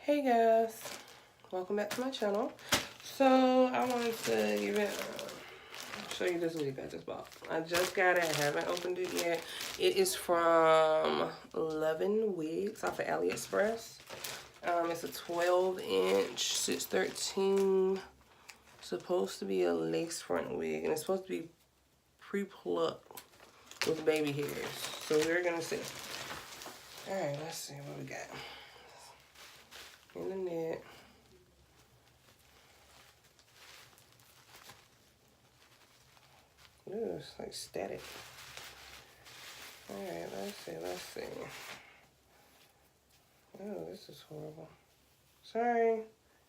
Hey guys, welcome back to my channel. So I wanted to give it, show you this wig I just bought. I just got it, I haven't opened it yet. It is from Luvin Wigs off of Aliexpress. It's a 12-inch, 613, supposed to be a lace front wig, and it's supposed to be pre-plucked with baby hairs. So we're gonna see. All right, let's see what we got. In the net. Ooh, it's like static. Alright, let's see. Oh, this is horrible. Sorry.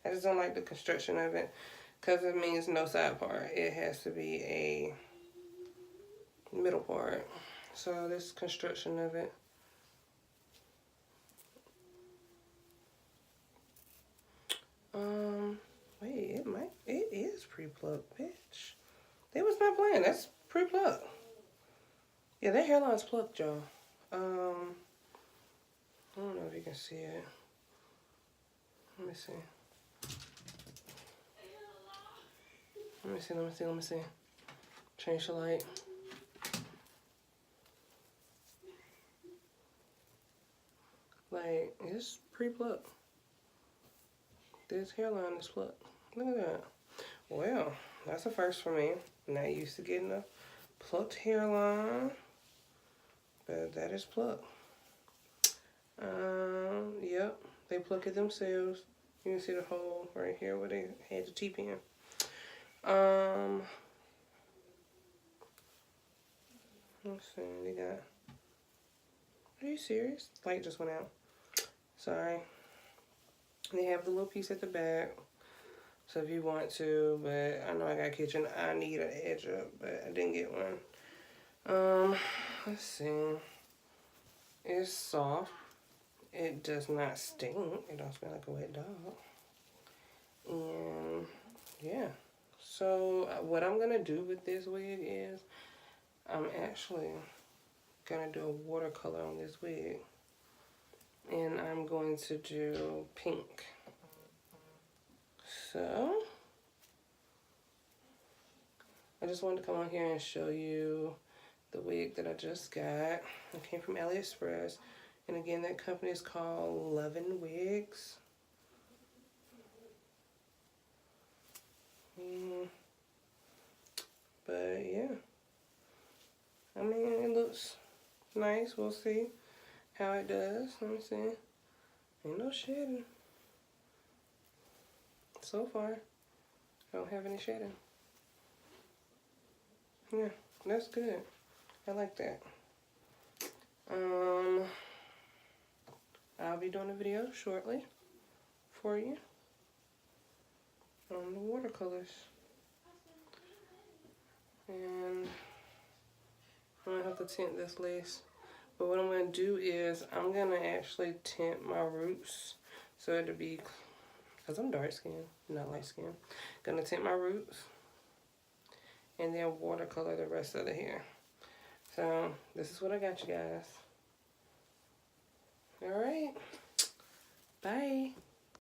I just don't like the construction of it. Because it means no side part. It has to be a middle part. So this construction of it. Wait, it is pre-plucked, bitch. They was not playing. That's pre-plucked. Yeah, their hairline's plucked, y'all. I don't know if you can see it. Let me see. Let me see. Change the light. Like, it's pre-plucked. This hairline is plucked. Look at that. Well, that's a first for me. Not used to getting a plucked hairline, but that is plucked. Yep, they pluck it themselves. You can see the hole right here where they had the teeth in. Let's see, they got. Are you serious? Light just went out. Sorry. They have the little piece at the back. So if you want to, but I know I got kitchen, I need an edge up, but I didn't get one. Let's see. It's soft. It does not stink. It don't smell like a wet dog. And yeah. So what I'm gonna do with this wig is I'm actually gonna do a watercolor on this wig. And I'm going to do pink. So, I just wanted to come on here and show you the wig that I just got. It came from Aliexpress. And again, that company is called Luvin Wigs. But yeah. I mean, it looks nice. We'll see how it does. Let me see. Ain't no shedding. So far, I don't have any shedding. Yeah, that's good. I like that. I'll be doing a video shortly for you on the watercolors. And I'm going to have to tint this lace. But what I'm going to do is I'm going to actually tint my roots so it'll be, because I'm dark skinned, not light skinned. Going to tint my roots and then watercolor the rest of the hair. So this is what I got, you guys. All right. Bye.